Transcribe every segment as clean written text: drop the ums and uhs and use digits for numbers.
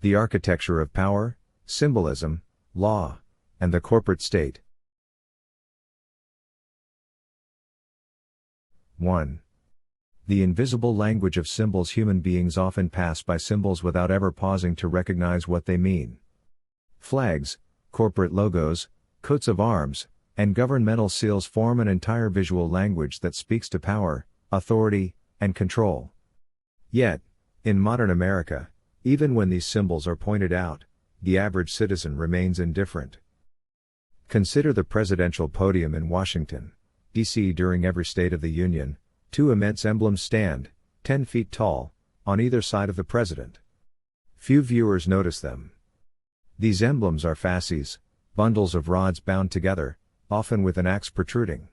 The architecture of power, symbolism, law, and the corporate state. 1. The invisible language of symbols. Human beings often pass by symbols without ever pausing to recognize what they mean. Flags, corporate logos, coats of arms, and governmental seals form an entire visual language that speaks to power, authority, and control. Yet, in modern America, even when these symbols are pointed out, the average citizen remains indifferent. Consider the presidential podium in Washington, D.C. During every State of the Union, two immense emblems stand, 10 feet tall, on either side of the president. Few viewers notice them. These emblems are fasces, bundles of rods bound together, often with an axe protruding.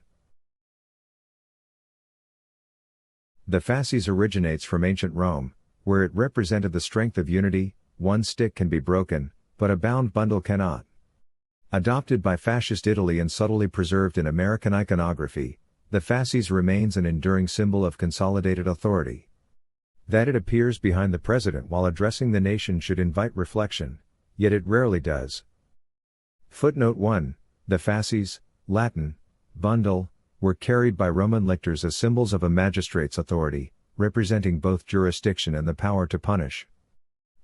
The fasces originates from ancient Rome, where it represented the strength of unity. One stick can be broken, but a bound bundle cannot. Adopted by fascist Italy and subtly preserved in American iconography, the fasces remains an enduring symbol of consolidated authority. That it appears behind the president while addressing the nation should invite reflection, yet it rarely does. Footnote 1. The fasces, Latin, bundle, were carried by Roman lictors as symbols of a magistrate's authority, representing both jurisdiction and the power to punish.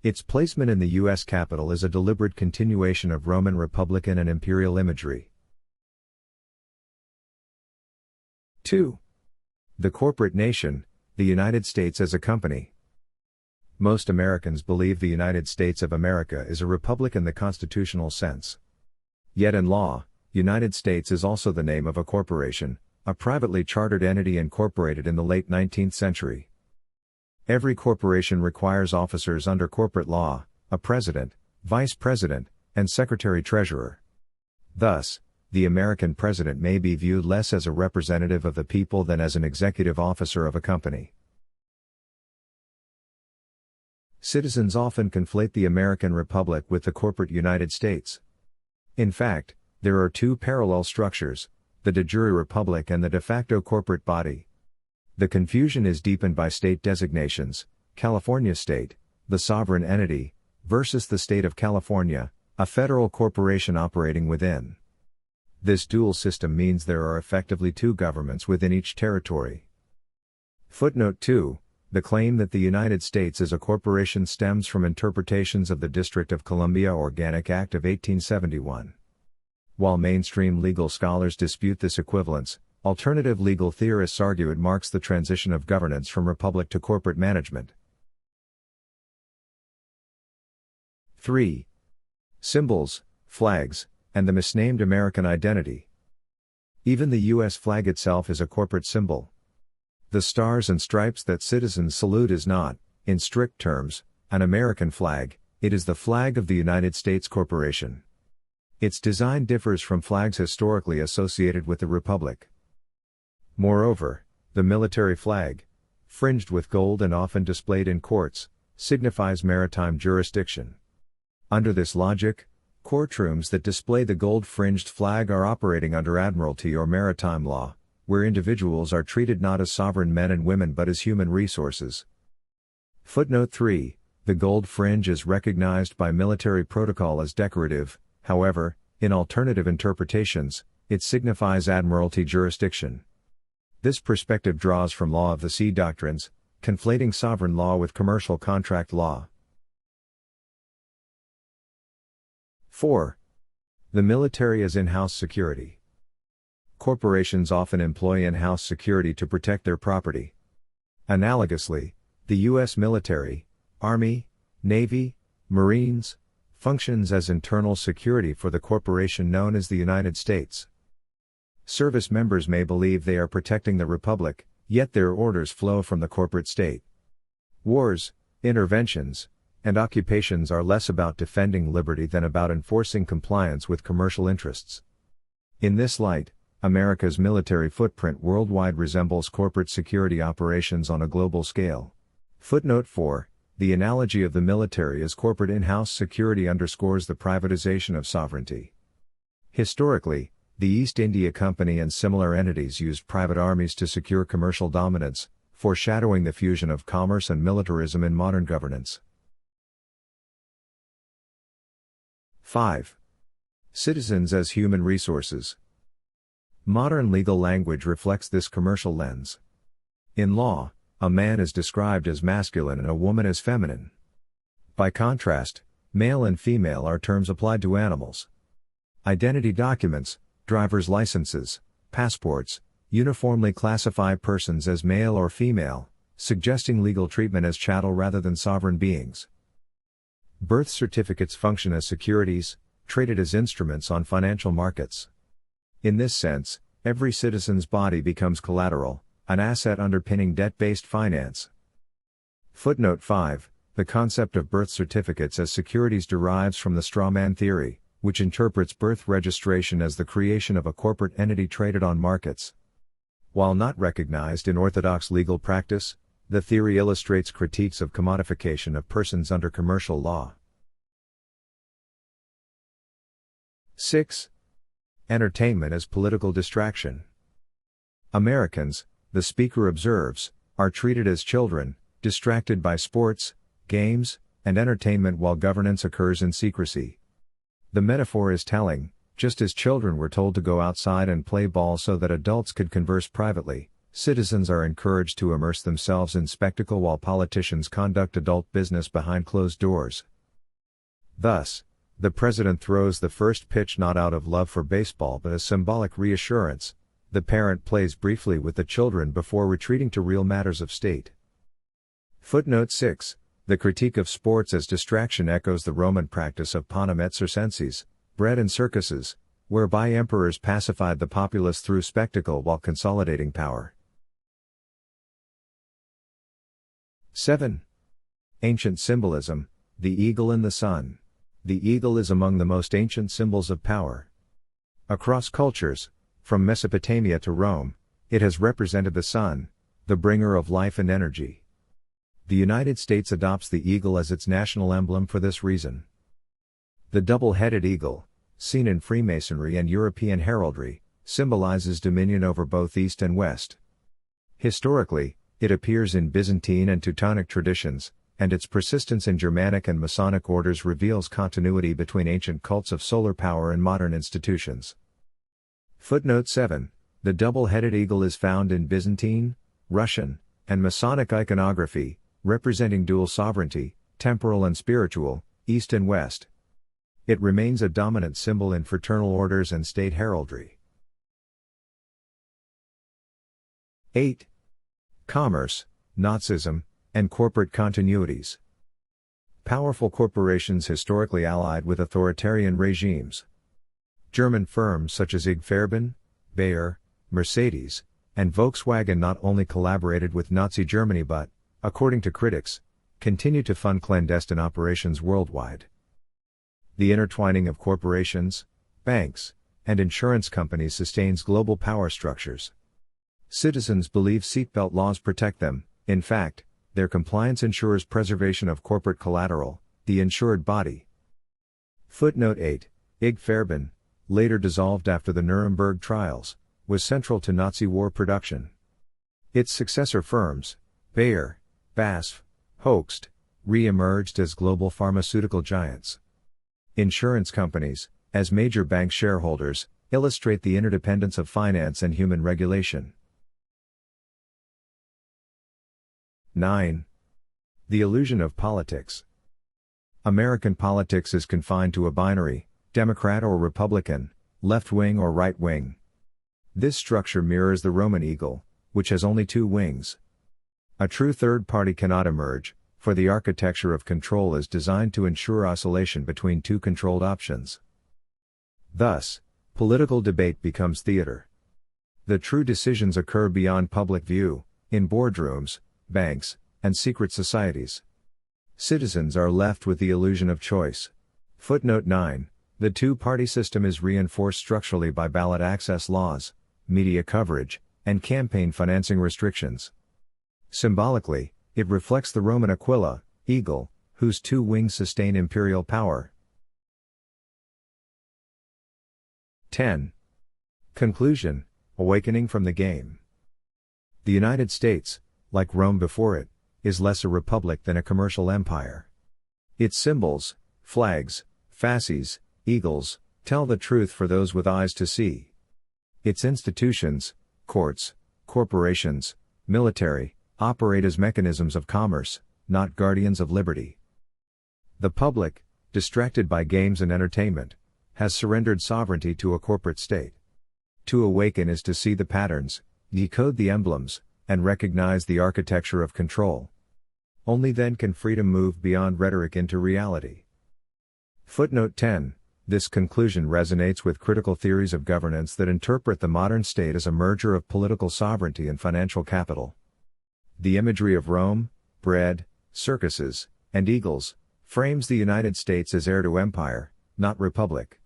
Its placement in the U.S. Capitol is a deliberate continuation of Roman Republican and imperial imagery. 2. The corporate nation, the United States as a company. Most Americans believe the United States of America is a republic in the constitutional sense. Yet in law, United States is also the name of a corporation, a privately chartered entity incorporated in the late 19th century. Every corporation requires officers under corporate law, a president, vice president, and secretary-treasurer. Thus, the American president may be viewed less as a representative of the people than as an executive officer of a company. Citizens often conflate the American Republic with the corporate United States. In fact, there are two parallel structures, the de jure republic and the de facto corporate body. The confusion is deepened by state designations: California State, the sovereign entity, versus the state of California, a federal corporation operating within. This dual system means there are effectively two governments within each territory. Footnote 2. The claim that the United States is a corporation stems from interpretations of the District of Columbia Organic Act of 1871. While mainstream legal scholars dispute this equivalence, alternative legal theorists argue it marks the transition of governance from republic to corporate management. 3. Symbols, flags, and the misnamed American identity. Even the U.S. flag itself is a corporate symbol. The stars and stripes that citizens salute is not, in strict terms, an American flag, it is the flag of the United States Corporation. Its design differs from flags historically associated with the Republic. Moreover, the military flag, fringed with gold and often displayed in courts, signifies maritime jurisdiction. Under this logic, courtrooms that display the gold-fringed flag are operating under admiralty or maritime law, where individuals are treated not as sovereign men and women but as human resources. Footnote 3. The gold fringe is recognized by military protocol as decorative, however, in alternative interpretations, it signifies admiralty jurisdiction. This perspective draws from law of the sea doctrines, conflating sovereign law with commercial contract law. 4. The military as in-house security. Corporations often employ in-house security to protect their property. Analogously, the U.S. military, Army, Navy, Marines, functions as internal security for the corporation known as the United States. Service members may believe they are protecting the Republic, yet their orders flow from the corporate state. Wars, interventions, and occupations are less about defending liberty than about enforcing compliance with commercial interests. In this light, America's military footprint worldwide resembles corporate security operations on a global scale. Footnote 4. The analogy of the military as corporate in-house security underscores the privatization of sovereignty. Historically, the East India Company and similar entities used private armies to secure commercial dominance, foreshadowing the fusion of commerce and militarism in modern governance. 5. Citizens as human resources. Modern legal language reflects this commercial lens. In law, a man is described as masculine and a woman as feminine. By contrast, male and female are terms applied to animals. Identity documents, driver's licenses, passports, uniformly classify persons as male or female, suggesting legal treatment as chattel rather than sovereign beings. Birth certificates function as securities, traded as instruments on financial markets. In this sense, every citizen's body becomes collateral, an asset underpinning debt-based finance. Footnote 5. The concept of birth certificates as securities derives from the strawman theory, which interprets birth registration as the creation of a corporate entity traded on markets. While not recognized in orthodox legal practice, the theory illustrates critiques of commodification of persons under commercial law. 6. Entertainment as political distraction. Americans, the speaker observes, are treated as children, distracted by sports, games, and entertainment while governance occurs in secrecy. The metaphor is telling: just as children were told to go outside and play ball so that adults could converse privately, citizens are encouraged to immerse themselves in spectacle while politicians conduct adult business behind closed doors. Thus, the president throws the first pitch not out of love for baseball but as symbolic reassurance. The parent plays briefly with the children before retreating to real matters of state. Footnote 6. The critique of sports as distraction echoes the Roman practice of panem et circenses, bread and circuses, whereby emperors pacified the populace through spectacle while consolidating power. 7. Ancient symbolism, the eagle and the sun. The eagle is among the most ancient symbols of power. Across cultures, from Mesopotamia to Rome, it has represented the sun, the bringer of life and energy. The United States adopts the eagle as its national emblem for this reason. The double-headed eagle, seen in Freemasonry and European heraldry, symbolizes dominion over both East and West. Historically, it appears in Byzantine and Teutonic traditions, and its persistence in Germanic and Masonic orders reveals continuity between ancient cults of solar power and modern institutions. Footnote 7. The double-headed eagle is found in Byzantine, Russian, and Masonic iconography, representing dual sovereignty, temporal and spiritual, East and West. It remains a dominant symbol in fraternal orders and state heraldry. 8. Commerce, Nazism, and corporate continuities. Powerful corporations historically allied with authoritarian regimes. German firms such as IG Farben, Bayer, Mercedes, and Volkswagen not only collaborated with Nazi Germany but, according to critics, continue to fund clandestine operations worldwide. The intertwining of corporations, banks, and insurance companies sustains global power structures. Citizens believe seatbelt laws protect them. In fact, their compliance ensures preservation of corporate collateral, the insured body. Footnote 8. IG Farben, later dissolved after the Nuremberg trials, was central to Nazi war production. Its successor firms, Bayer, BASF, Hoechst, re-emerged as global pharmaceutical giants. Insurance companies, as major bank shareholders, illustrate the interdependence of finance and human regulation. 9. The illusion of politics. American politics is confined to a binary, Democrat or Republican, left-wing or right-wing. This structure mirrors the Roman eagle, which has only two wings. A true third party cannot emerge, for the architecture of control is designed to ensure oscillation between two controlled options. Thus, political debate becomes theater. The true decisions occur beyond public view, in boardrooms, banks, and secret societies. Citizens are left with the illusion of choice. Footnote 9. The two-party system is reinforced structurally by ballot access laws, media coverage, and campaign financing restrictions. Symbolically, it reflects the Roman Aquila, eagle, whose two wings sustain imperial power. 10. Conclusion: Awakening from the game. The United States, like Rome before it, is less a republic than a commercial empire. Its symbols, flags, fasces, Eagles, tell the truth for those with eyes to see. Its institutions, courts, corporations, military, operate as mechanisms of commerce, not guardians of liberty. The public, distracted by games and entertainment, has surrendered sovereignty to a corporate state. To awaken is to see the patterns, decode the emblems, and recognize the architecture of control. Only then can freedom move beyond rhetoric into reality. Footnote 10. This conclusion resonates with critical theories of governance that interpret the modern state as a merger of political sovereignty and financial capital. The imagery of Rome, bread, circuses, and eagles, frames the United States as heir to empire, not republic.